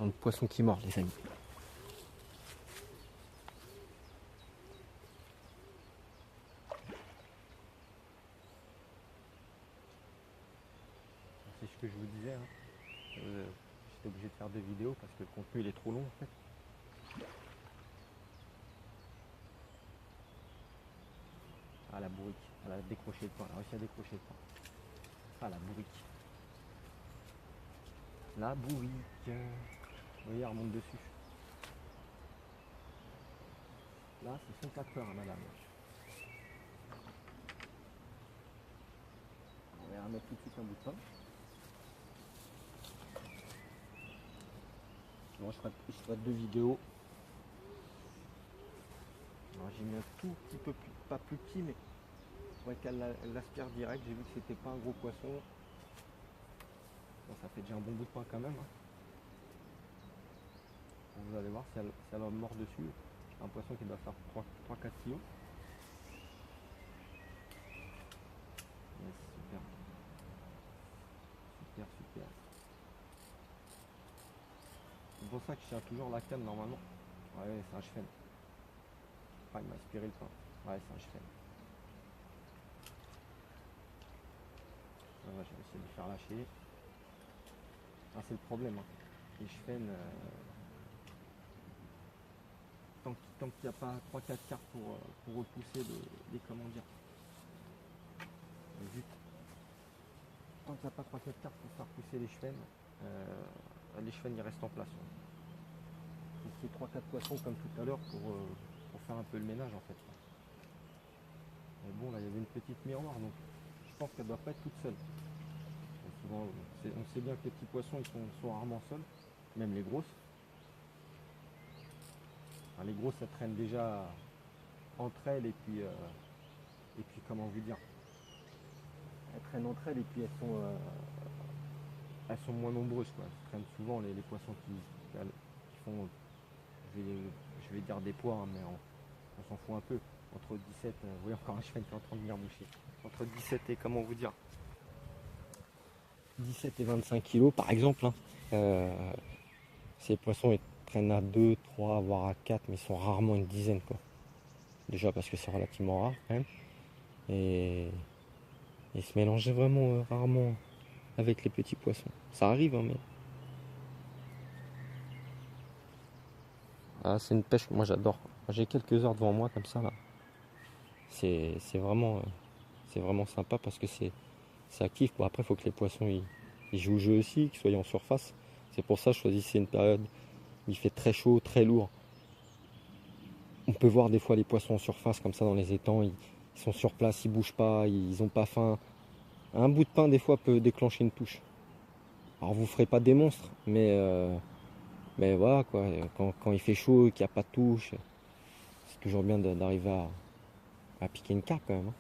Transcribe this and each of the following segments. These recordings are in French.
un poisson qui mord, les amis. C'est ce que je vous disais, hein. J'étais obligé de faire 2 vidéos parce que le contenu il est trop long en fait. Ah la bourrique, elle a décroché le point, elle a réussi à décrocher le point. Ah la bourrique. La bourrique. Vous voyez, elle remonte dessus. Là c'est son capteur, hein, madame. On va remettre tout de suite un bout de pain. Bon, je ferai 2 vidéos. J'ai mis un tout petit peu plus, pas plus petit, mais pour qu'elle l'aspire direct. J'ai vu que c'était pas un gros poisson. Bon, ça fait déjà un bon bout de pain quand même. Hein. Bon, vous allez voir si elle va mordre dessus. Un poisson qui doit faire 3-4 kg. Yes, super. Super, super. C'est pour ça que je tiens toujours la canne normalement. Ouais, c'est un cheval. Ah, il m'a aspiré le pain. Ouais, c'est un cheval. Ça va, je vais essayer de le faire lâcher. Ah, c'est le problème. Hein. Les chevens, tant qu'il n'y a pas 3-4 cartes pour repousser les comment dire. Vite. Tant qu'il n'y a pas 3-4 cartes pour faire pousser les chevens ils restent en place. Il faut 3-4 poissons comme tout à l'heure pour faire un peu le ménage en fait. Mais bon là il y avait une petite miroir donc je pense qu'elle ne doit pas être toute seule. Donc, souvent, on sait bien que les petits poissons ils sont rarement seuls, même les grosses. Enfin, les grosses elles traînent déjà entre elles et puis comment vous dire, elles traînent entre elles et puis elles sont moins nombreuses quoi. Elles traînent souvent les poissons qui font, je vais dire des poids hein, mais on s'en fout un peu. Entre 17, vous voyez encore un cheval qui est en train de venir boucher. Entre 17 et comment vous dire 17 et 25 kilos par exemple. Hein. Ces poissons ils traînent à 2, 3, voire à 4, mais ils sont rarement une dizaine quoi. Déjà parce que c'est relativement rare quand même. Et ils se mélangent vraiment rarement avec les petits poissons. Ça arrive hein, mais. Ah, c'est une pêche que moi j'adore. J'ai quelques heures devant moi comme ça là. C'est vraiment sympa parce que c'est actif. Bon, après il faut que les poissons ils jouent le jeu aussi, qu'ils soient en surface. C'est pour ça que je choisissais une période où il fait très chaud, très lourd. On peut voir des fois les poissons en surface comme ça dans les étangs, ils sont sur place, ils bougent pas, ils n'ont pas faim. Un bout de pain des fois peut déclencher une touche. Alors vous ferez pas des monstres, mais voilà quoi, quand il fait chaud et qu'il n'y a pas de touche, c'est toujours bien d'arriver à piquer une carpe quand même. Hein.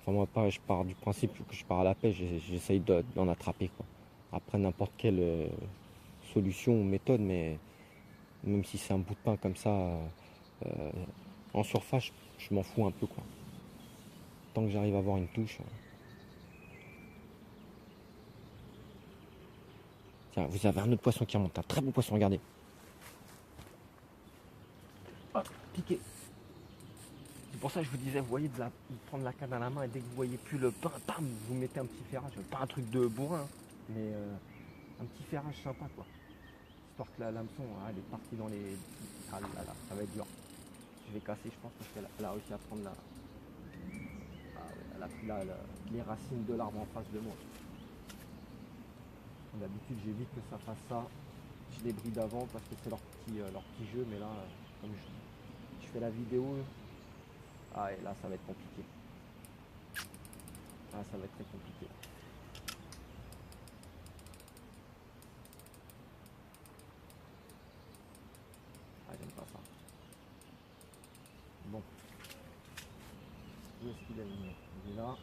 Enfin moi pareil, je pars du principe que je pars à la pêche, j'essaye d'en attraper quoi. Après n'importe quelle solution ou méthode, mais même si c'est un bout de pain comme ça, en surface, je m'en fous un peu quoi. Tant que j'arrive à avoir une touche. Tiens, vous avez un autre poisson qui remonte, un très beau poisson, regardez. Ah, piqué. C'est pour ça que je vous disais, vous voyez, de prendre la canne à la main et dès que vous voyez plus le pain, bam, vous mettez un petit ferrage. Pas un truc de bourrin, hein, mais un petit ferrage sympa quoi. Histoire que la hameçon, elle est partie dans les. Ah là là, ça va être dur. Je vais casser, je pense, parce qu'elle a réussi à prendre la. Ah ouais, elle a pris les racines de l'arbre en face de moi. D'habitude, j'évite que ça fasse ça. Je les bride avant parce que c'est leur petit jeu, mais là, comme je fais la vidéo, ah et là ça va être compliqué. Ah ça va être très compliqué. Ah j'aime pas ça. Bon. Où est-ce qu'il est mis? Il est là.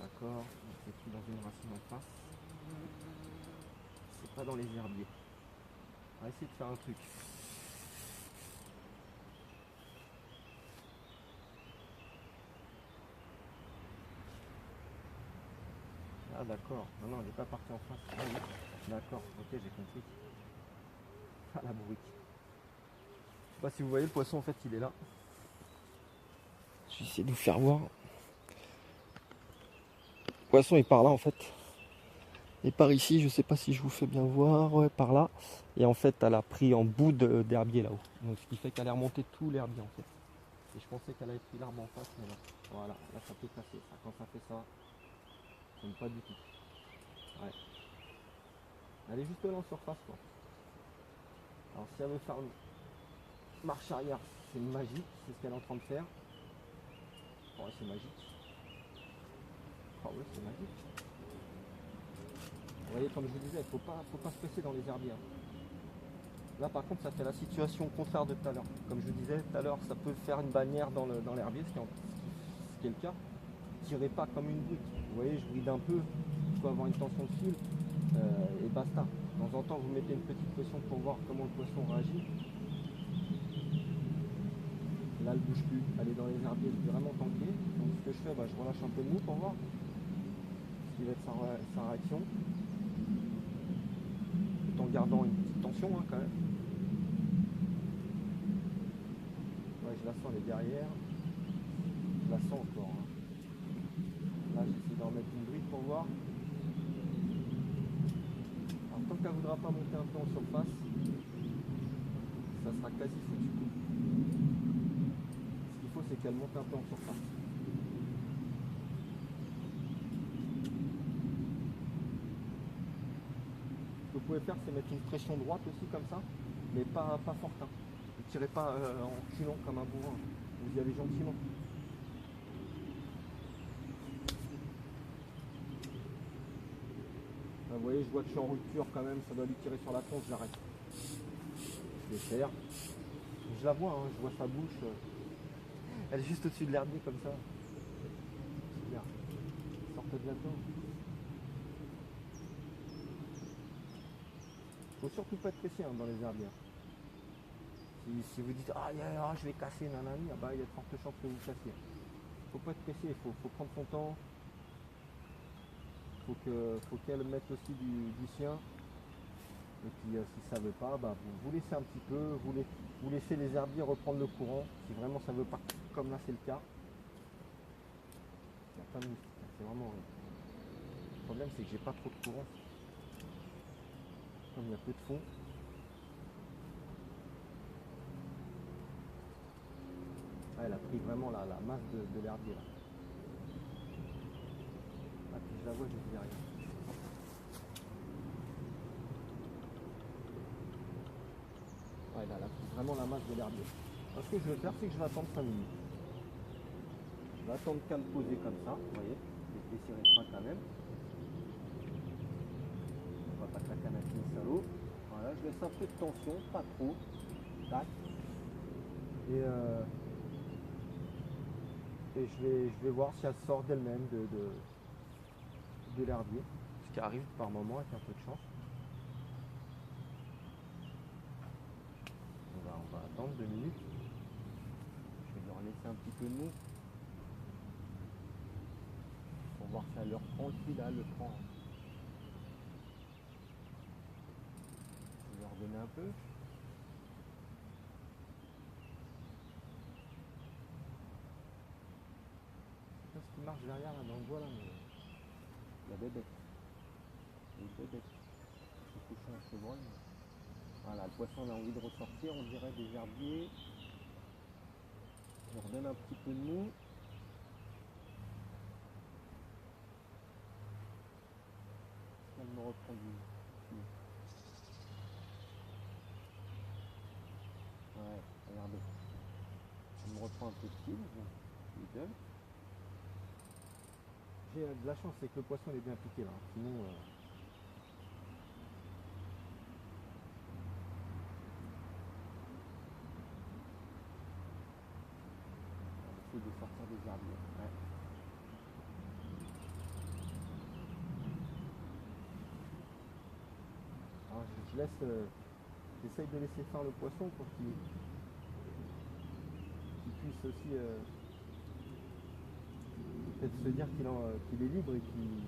D'accord. C'est tout dans une racine en face. C'est pas dans les herbiers. On va essayer de faire un truc. Ah d'accord. Non, non, il n'est pas parti en face. Ah oui. D'accord, ok, j'ai compris. Ah la bourrique. Je sais pas si vous voyez le poisson, en fait, il est là. Je vais essayer de vous faire voir. Le poisson, il part là, en fait. Et par ici, je sais pas si je vous fais bien voir, ouais, par là. Et en fait, elle a pris en bout d'herbier là-haut. Donc ce qui fait qu'elle est remontée tout l'herbier en fait. Et je pensais qu'elle avait pris l'arbre en face, mais là. Voilà, là ça peut casser. Ça, quand ça fait ça, j'aime pas du tout. Ouais. Elle est juste là en surface quoi. Alors si elle veut faire une marche arrière, c'est magique, c'est ce qu'elle est en train de faire. Ouais, c'est magique. Ah ouais, c'est magique. Vous voyez, comme je vous disais, faut pas se presser dans les herbiers. Hein. Là par contre ça fait la situation contraire de tout à l'heure. Comme je vous disais tout à l'heure, ça peut faire une bannière dans l'herbier, ce qui est le cas. Tirez pas comme une brute. Vous voyez, je bride un peu, il faut avoir une tension de fil et basta. De temps en temps vous mettez une petite pression pour voir comment le poisson réagit. Là elle bouge plus, elle est dans les herbiers, je suis vraiment tanké. Donc ce que je fais, je relâche un peu de mou pour voir ce qui va être sa réaction. Tout en gardant une petite tension hein, quand même. Ouais, je la sens, elle est derrière. Je la sens encore. Hein. Là, j'essaie d'en mettre une bride pour voir. Alors, tant qu'elle ne voudra pas monter un peu en surface, ça sera quasi foutu. Ce qu'il faut, c'est qu'elle monte un peu en surface. Ce que vous pouvez faire, c'est mettre une pression droite aussi, comme ça, mais pas forte. Hein. Ne tirez pas en reculant comme un bourrin. Vous y allez gentiment. Là, vous voyez, je vois que je suis en rupture quand même, ça doit lui tirer sur la tronche, j'arrête. Je vais faire. Je la vois, hein, je vois sa bouche. Elle est juste au-dessus de l'herbier comme ça. Super. Sortez bientôt. Faut surtout pas être pressé hein, dans les herbiers. Si vous dites je vais casser, nanani, il y a de fortes chances que vous cassiez. Faut pas être pressé, faut prendre son temps. Faut qu'elle mette aussi du sien. Et puis si ça veut pas, vous laissez un petit peu, vous laissez les herbiers reprendre le courant. Si vraiment ça veut pas, comme là c'est le cas. Il y a pas de moustiques, c'est vraiment. Le problème c'est que j'ai pas trop de courant. Comme il y a peu de fond. Ah, elle a pris vraiment la masse de l'herbier là. Ah puis je la vois, je dis rien. Ouais, là, elle a pris vraiment la masse de l'herbier. Alors, ce que je vais faire, c'est que je vais attendre 5 minutes. Je vais attendre qu'elle me poser comme ça, vous voyez. Je vais essayer le frein quand même. On va pas claquer un petit salaud. Voilà, je laisse un peu de tension, pas trop. Tac. Et je vais voir si elle sort d'elle-même de l'herbier. Ce qui arrive par moment avec un peu de chance. On va attendre 2 minutes. Je vais leur laisser un petit peu de mou. Pour voir si elle le reprend aussi, là, elle le prend. Je vais leur donner un peu. Je sais pas ce qui marche derrière là dans le bois là, mais la bébête. Les bébêtes. Je vais coucher un chevreuil. Voilà, le poisson a envie de ressortir, on dirait des herbiers. Je leur donne un petit peu de mou. Elle me reprend du. Ouais, regardez. Elle me reprend un peu de fil. Je lui donne. J'ai de la chance, c'est que le poisson il est bien piqué là. Sinon. On essaie de sortir des herbiers. Ouais. Alors je laisse. J'essaye de laisser faire le poisson pour qu'il puisse aussi peut-être se dire qu'il est libre et qu'il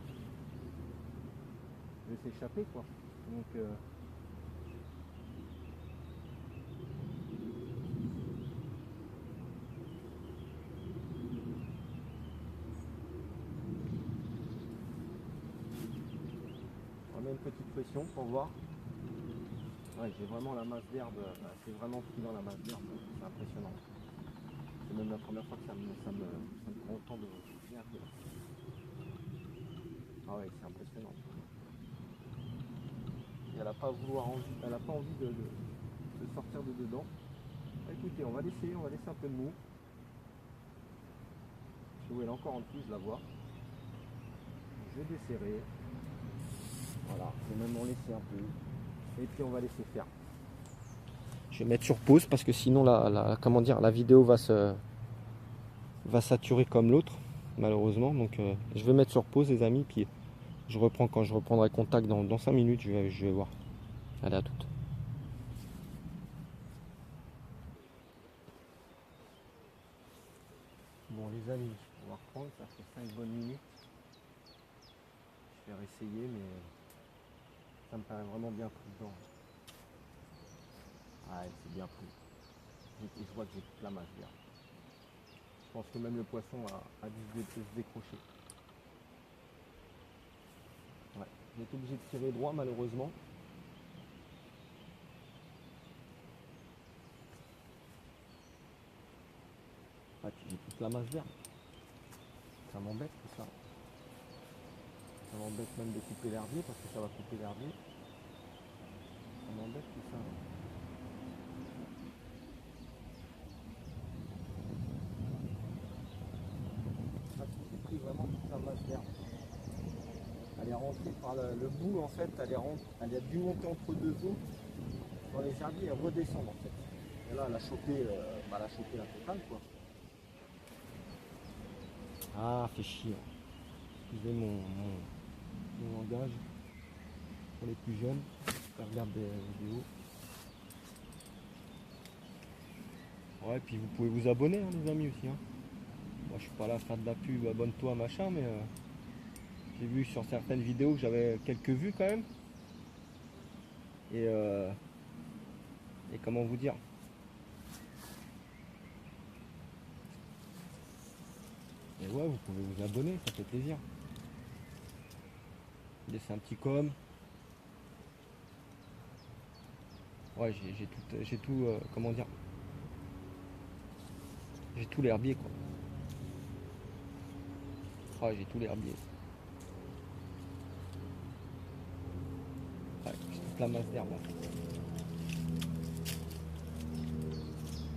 de s'échapper quoi. Donc on met une petite pression pour voir. Ouais, j'ai vraiment la masse d'herbe, c'est vraiment pris dans la masse d'herbe, c'est impressionnant. C'est même la première fois que ça me prend autant de bien. Ah ouais, c'est impressionnant. Et elle n'a pas envie de sortir de dedans. Écoutez, on va laisser un peu de mou. Si vous elle est encore en dessous, je la vois. Je vais desserrer. Voilà, je vais même en laisser un peu. Et puis on va laisser faire. Je vais mettre sur pause parce que sinon la vidéo va saturer comme l'autre, malheureusement. Donc je vais mettre sur pause les amis, puis je reprends quand je reprendrai contact dans 5 minutes, je vais voir. Allez, à toutes. Bon les amis, on va reprendre, ça fait 5 bonnes minutes. Je vais réessayer, mais ça me paraît vraiment bien pris dedans. Ah, c'est bien pris. Et je vois que j'ai toute la masse d'herbe. Je pense que même le poisson a dû se décrocher. Ouais. J'ai été obligé de tirer droit malheureusement. Ah, puis j'ai toute la masse d'herbe. Ça m'embête tout ça. Ça m'embête même de couper l'herbier parce que ça va couper l'herbier. Ça m'embête tout ça. Ah, j'ai pris vraiment toute la masse d'herbe. Elle est rentrée par le bout en fait, elle a dû monter entre deux eaux dans les herbiers et redescendre en fait. Et là elle a chopé, la totale quoi. Ah, fait chier. Excusez mon langage pour les plus jeunes qui regardent des vidéos. Ouais, puis vous pouvez vous abonner hein, les amis aussi. Hein. Moi je suis pas là à faire de la pub, abonne-toi machin, mais j'ai vu sur certaines vidéos que j'avais quelques vues quand même. Et comment vous dire, et ouais, vous pouvez vous abonner, ça fait plaisir. Laissez un petit com. Ouais, j'ai tout, comment dire, j'ai tout l'herbier quoi. Ouais, j'ai tout l'herbier. Ouais, j'ai toute la masse d'herbe.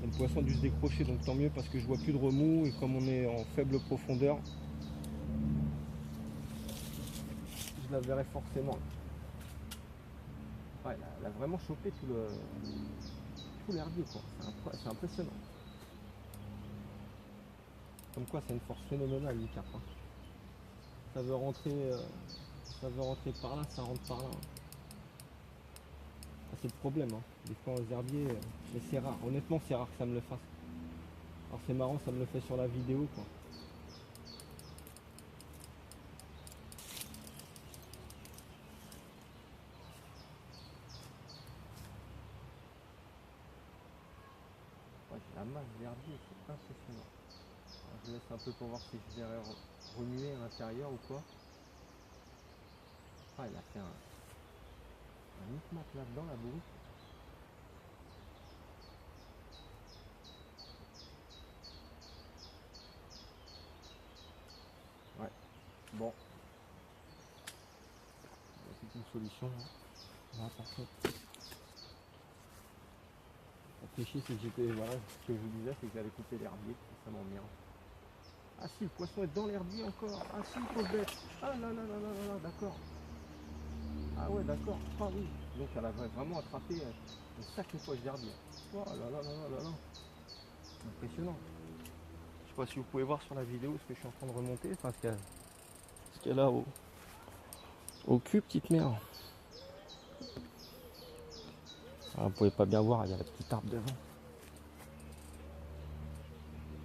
Le poisson a dû se décrocher, donc tant mieux parce que je vois plus de remous et comme on est en faible profondeur, je la verrai forcément. Ouais, elle a vraiment chopé tout l'herbier quoi. C'est impressionnant. Comme quoi c'est une force phénoménale une carpe. Hein. Ça veut rentrer par là, ça rentre par là. Ah, c'est le problème. Hein. Des fois aux herbiers, mais c'est rare. Honnêtement c'est rare que ça me le fasse. Alors c'est marrant, ça me le fait sur la vidéo quoi. Ouais, j'ai la masse d'herbier, c'est impressionnant. Alors, je laisse un peu pour voir si je vais remuer à l'intérieur ou quoi. Ah, il a fait un micmac là-dedans, la bourre. Ouais, bon. C'est une solution. Hein. Là, parfait. La péché, c'est que voilà, ce que je vous disais, c'est que j'allais couper l'herbier, ça m'emmerde. Ah si, le poisson est dans l'herbier encore. Ah si, pauvre bête. Ah là là là là là là, d'accord. Ah ouais, d'accord. Ah oui. Donc elle avait vraiment attrapé une sacrée poche d'herbier. Oh là là là là là là. Impressionnant. Je sais pas si vous pouvez voir sur la vidéo ce que je suis en train de remonter. Enfin, ce qu'elle a au cul, petite merde. Ah, vous pouvez pas bien voir, il y a la petite arbre devant.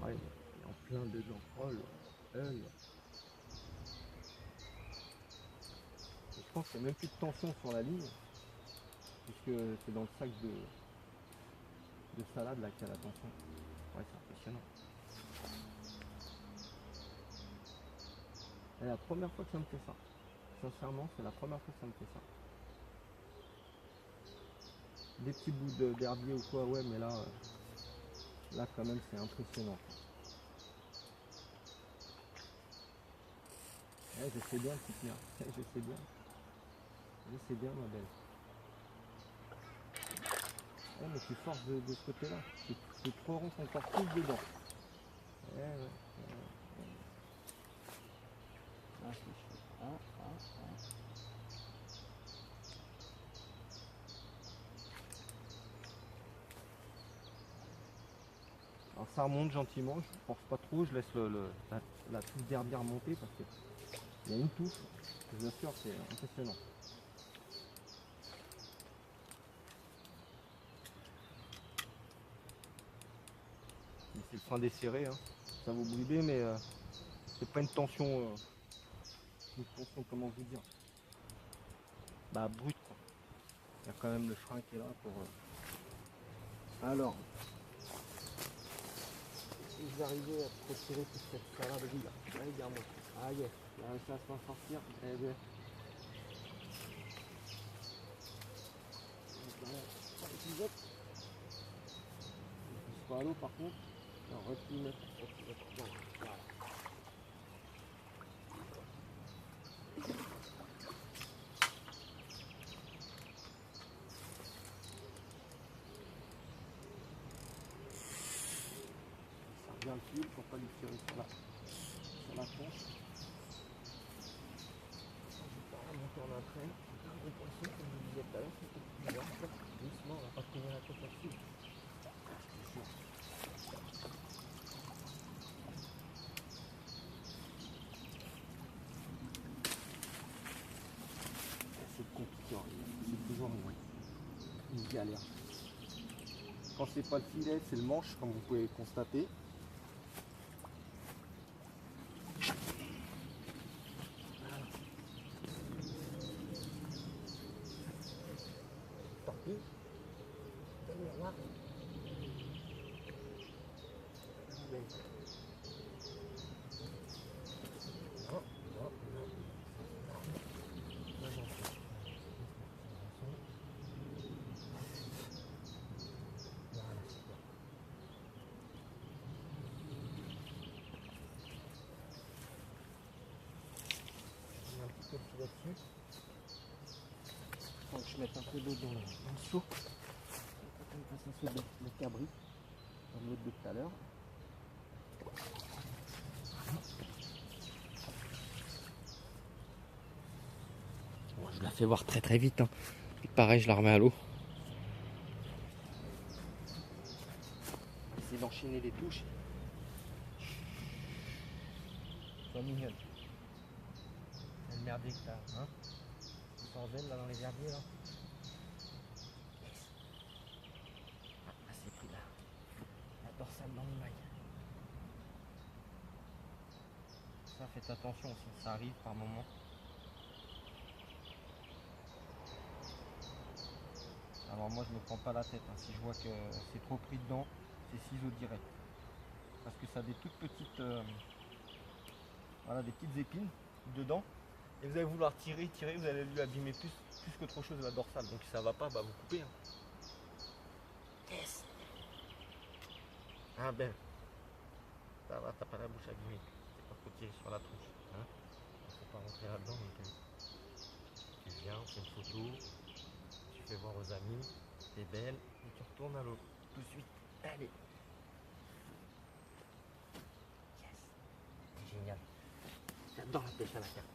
Ah, il est en plein dedans. Oh là, elle. pense qu'il n'y a même plus de tension sur la ligne, puisque c'est dans le sac de salade là qu'il y a la tension. Ouais, c'est impressionnant. C'est la première fois que ça me fait ça. Sincèrement, c'est la première fois que ça me fait ça. Des petits bouts d'herbier ou quoi, ouais, mais là quand même c'est impressionnant. Ouais, je sais bien, petite merde. Je sais bien. Je sais bien, ma belle. Ouais, mais tu forces de ce côté-là. Tu te rentres encore plus dedans. Ouais, ouais. Ah, c'est chaud. Ah. Alors ça remonte gentiment, je ne force pas trop, je laisse la touffe d'herbier remonter parce qu'il y a une touffe, je vous assure, c'est impressionnant. C'est le frein desserré, hein. Ça vous brûler, mais c'est pas une tension, comment vous dire, bah brute quoi. Il y a quand même le frein qui est là pour... Alors, si je vais arriver à retirer toute cette salade de vie là, regarde-moi. Ah yes, il a réussi à s'en sortir. Eh bien. Épisode. Je pas à l'eau par contre. Alors retire mettre. Voilà. Ça revient le fil pour pas lui tirer sur la tronche. Je vais pas remonter en entraîne. C'est un gros poisson comme je vous disais tout à l'heure, c'est plus dur. Doucement, on va pas couvrir la tête là-dessus. C'est compliqué, c'est toujours une galère. Quand c'est pas le filet, c'est le manche, comme vous pouvez constater. Tant pis. Voilà. Là-dessus. Il faut que je mette un peu d'eau dans le seau. On passe un seau de cabri, comme l'autre de tout à l'heure. Bon, je la fais voir très très vite. Hein. Et pareil, je la remets à l'eau. Essayer d'enchaîner les touches. Sois mignonne. C'est le merdier que t'as, hein? Tu t'en zen là dans les herbiers là. Ah, c'est pris là. La dorsale dans le mail. Ça, faites attention aussi, ça arrive par moment. Alors moi je me prends pas la tête, hein. Si je vois que c'est trop pris dedans, c'est ciseaux direct. Parce que ça a des toutes petites voilà, des petites épines dedans. Et vous allez vouloir tirer, vous allez lui abîmer plus qu'autre chose la dorsale. Donc si ça va pas, bah vous coupez. Hein. Yes. Ah ben. Ça va, t'as pas la bouche abîmée. C'est pas trop tirer sur la tronche. Hein. Faut pas rentrer là-dedans. Donc, tu viens, on fait une photo. Tu fais voir aux amis. T'es belle. Et tu retournes à l'eau. Tout de suite. Allez. Yes. C'est génial. J'adore la pêche à la carte.